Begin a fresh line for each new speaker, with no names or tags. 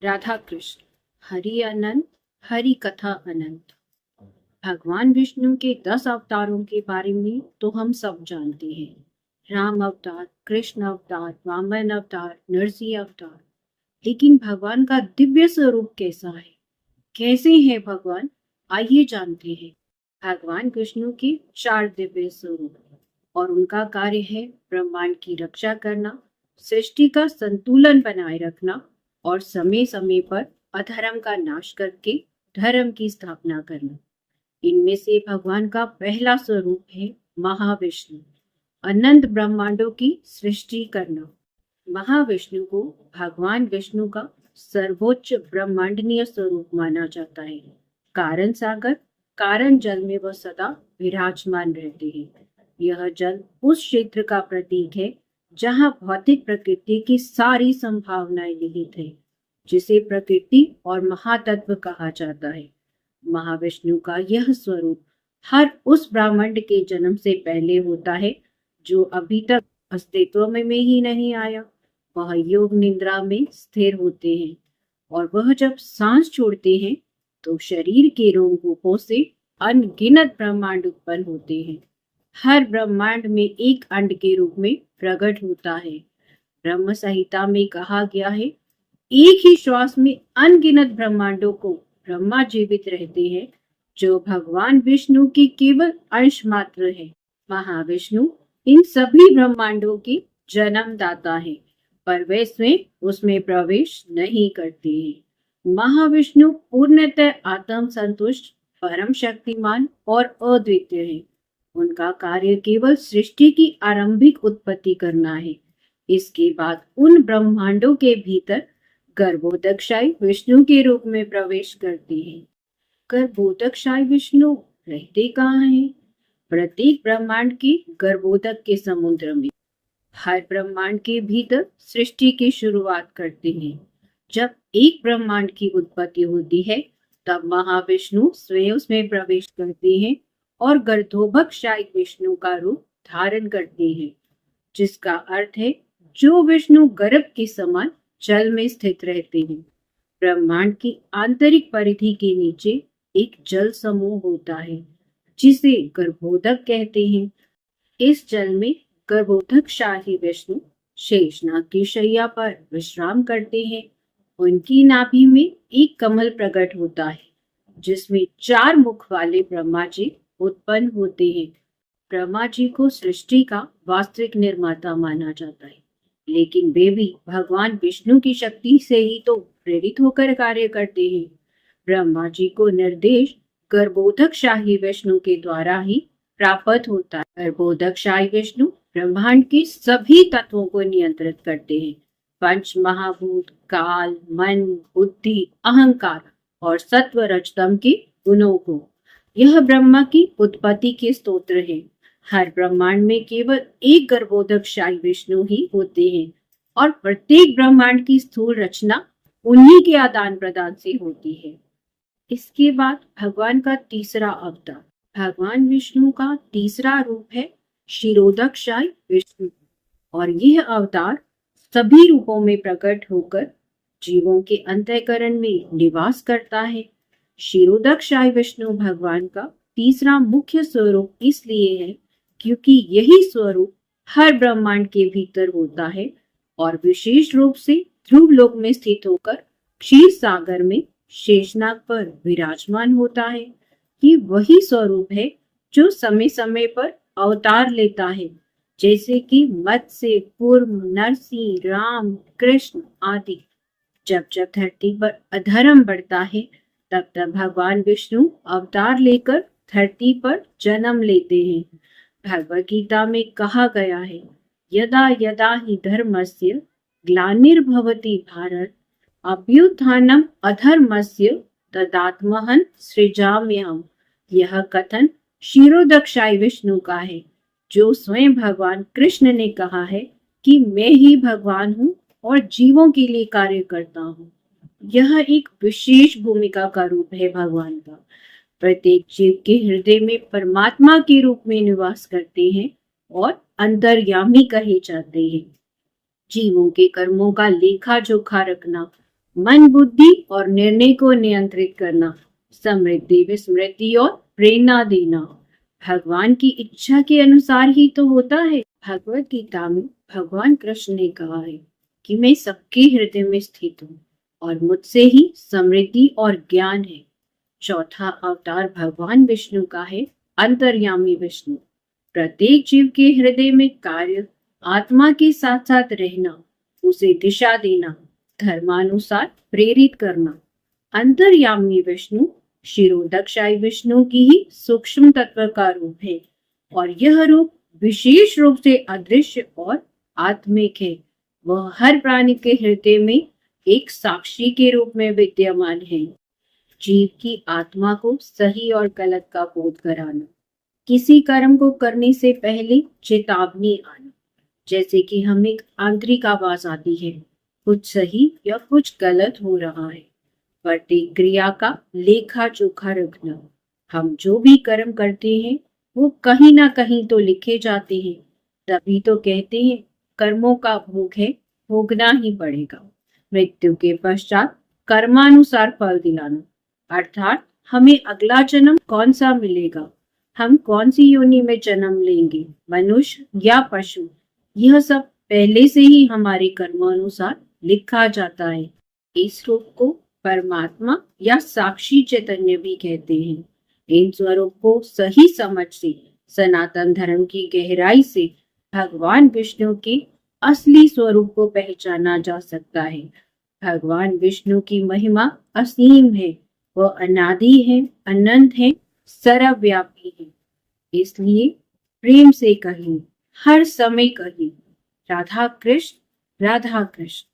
राधा कृष्ण। हरि अनंत, हरि कथा अनंत। भगवान विष्णु के 10 अवतारों के बारे में तो हम सब जानते हैं। राम अवतार, कृष्ण अवतार, वामन अवतार, नरसिंह अवतार। लेकिन भगवान का दिव्य स्वरूप कैसा है, कैसे है भगवान, आइए जानते हैं। भगवान विष्णु के 4 दिव्य स्वरूप और उनका कार्य है ब्रह्मांड की रक्षा करना, सृष्टि का संतुलन बनाए रखना और समय समय पर अधर्म का नाश करके धर्म की स्थापना करना। इनमें से भगवान का पहला स्वरूप है महाविष्णु, अनंत ब्रह्मांडों की सृष्टि करना। महाविष्णु को भगवान विष्णु का सर्वोच्च ब्रह्मांडीय स्वरूप माना जाता है। कारण सागर, कारण जल में वह सदा विराजमान रहते हैं। यह जल उस क्षेत्र का प्रतीक है जहाँ भौतिक प्रकृति की सारी संभावनाएं निहित है, जिसे प्रकृति और महातत्व कहा जाता है। महाविष्णु का यह स्वरूप हर उस ब्रह्मांड के जन्म से पहले होता है जो अभी तक अस्तित्व में ही नहीं आया। वह योग निद्रा में स्थिर होते हैं और वह जब सांस छोड़ते हैं तो शरीर के रोमकूपों से अनगिनत ब्रह्मांड उत्पन्न होते हैं। हर ब्रह्मांड में एक अंड के रूप में प्रकट होता है। ब्रह्म संहिता में कहा गया है, एक ही श्वास में अनगिनत ब्रह्मांडों को ब्रह्मा जीवित रहते हैं, जो भगवान विष्णु की केवल अंश मात्र है। महाविष्णु इन सभी ब्रह्मांडों की जन्मदाता है, पर वे स्वयं उसमें प्रवेश नहीं करते हैं। महाविष्णु पूर्णतः आत्म संतुष्ट, परम शक्तिमान और अद्वितीय है। उनका कार्य केवल सृष्टि की आरंभिक उत्पत्ति करना है। इसके बाद उन ब्रह्मांडों के भीतर गर्भोदकशायी विष्णु के रूप में प्रवेश करती है। गर्भोदकशायी विष्णु रहते कहाँ हैं? प्रत्येक ब्रह्मांड के गर्भोदक के समुद्र में। हर ब्रह्मांड के भीतर सृष्टि की शुरुआत करते हैं। जब एक ब्रह्मांड की उत्पत्ति होती है तब महाविष्णु स्वयं उसमें प्रवेश करते हैं और गर्भोदकशायी विष्णु का रूप धारण करते हैं, जिसका अर्थ है जो विष्णु गर्भ के समान जल में स्थित रहते हैं। ब्रह्मांड की आंतरिक परिधि के नीचे एक जल समूह होता है जिसे गर्भोदक कहते हैं। इस जल में गर्भोदकशाही विष्णु शेषनाग की शैया पर विश्राम करते हैं। उनकी नाभि में एक कमल प्रकट होता है जिसमें 4 मुख वाले ब्रह्मा जी उत्पन्न होते हैं। ब्रह्मा जी को सृष्टि का वास्तविक निर्माता माना जाता है, लेकिन वे भी भगवान विष्णु की शक्ति से ही तो प्रेरित होकर कार्य करते हैं। ब्रह्मा जी को निर्देश गर्भोदकशाही विष्णु के द्वारा ही प्राप्त होता है। गर्भोदकशाही विष्णु ब्रह्मांड के सभी तत्वों को नियंत्रित करते हैं। पंच महाभूत, काल, मन, बुद्धि, अहंकार और सत्व रजतम के गुणों को। यह ब्रह्मा की उत्पत्ति के स्तोत्र है। हर ब्रह्मांड में केवल एक गर्भोदकशाही विष्णु ही होते हैं और प्रत्येक ब्रह्मांड की स्थूल रचना उन्हीं के आदान प्रदान से होती है। इसके बाद भगवान का तीसरा अवतार। भगवान विष्णु का तीसरा रूप है क्षीरोदकशाही विष्णु और यह अवतार सभी रूपों में प्रकट होकर जीवों के अंतःकरण में निवास करता है। क्षीरोदकशाही विष्णु भगवान का तीसरा मुख्य स्वरूप इसलिए है क्योंकि यही स्वरूप हर ब्रह्मांड के भीतर होता है और विशेष रूप से ध्रुव लोक में स्थित होकर क्षीर सागर में शेषनाग पर विराजमान होता है। ये वही स्वरूप है जो समय समय पर अवतार लेता है, जैसे कि मत्स्य, कूर्म, नरसिंह, राम, कृष्ण आदि। जब जब धरती पर अधर्म बढ़ता है तब तब भगवान विष्णु अवतार लेकर धरती पर जन्म लेते हैं। भगवद गीता में कहा गया है, यदा यदा हि धर्मस्य ग्लानिर्भवति भारत अभ्युत्थानम अधर्मस्य तदात्महं सृजाम्यहम्। यह कथन क्षीरोदकशाही विष्णु का है, जो स्वयं भगवान कृष्ण ने कहा है कि मैं ही भगवान हूँ और जीवों के लिए कार्य करता हूँ। यह एक विशेष भूमिका का रूप है भगवान का। प्रत्येक जीव के हृदय में परमात्मा के रूप में निवास करते हैं और अंतर्यामी कहे जाते हैं। जीवों के कर्मों का लेखा जोखा रखना, मन, बुद्धि और निर्णय को नियंत्रित करना, समृद्धि, विस्मृति और प्रेरणा देना भगवान की इच्छा के अनुसार ही तो होता है। भगवत गीता में भगवान कृष्ण ने कहा है कि मैं सबके हृदय में स्थित हूँ और मुझसे ही समृद्धि और ज्ञान है। चौथा अवतार भगवान विष्णु का है अंतर्यामी विष्णु। प्रत्येक जीव के हृदय में कार्य आत्मा के साथ साथ रहना, उसे दिशा देना, धर्मानुसार प्रेरित करना। अंतर्यामी विष्णु शिरोदक्षाई विष्णु की ही सूक्ष्म तत्व का रूप है और यह रूप विशेष रूप से अदृश्य और आत्मिक है। वह हर प्राणी के हृदय में एक साक्षी के रूप में विद्यमान है। जीव की आत्मा को सही और गलत का बोध कराना, किसी कर्म को करने से पहले चेतावनी आना, जैसे कि हमें एक आंतरिक आवाज आती है कुछ सही या कुछ गलत हो रहा है। प्रतिक्रिया का लेखा जोखा रखना, हम जो भी कर्म करते हैं वो कहीं ना कहीं तो लिखे जाते हैं, तभी तो कहते हैं कर्मों का भोग है, भोगना ही पड़ेगा। मृत्यु के पश्चात कर्मानुसार फल दिलाना, अर्थात हमें अगला जन्म कौन सा मिलेगा, हम कौन सी योनि में जन्म लेंगे, मनुष्य या पशु, यह सब पहले से ही हमारे कर्मानुसार लिखा जाता है। इस रूप को परमात्मा या साक्षी चैतन्य भी कहते हैं। इन स्वरूप को सही समझ से सनातन धर्म की गहराई से भगवान विष्णु के असली स्वरूप को पहचाना जा सकता है। भगवान विष्णु की महिमा असीम है, वह अनादि है, अनंत है, सर्वव्यापी है। इसलिए प्रेम से कहिए, हर समय कहिए, राधा कृष्ण, राधा कृष्ण।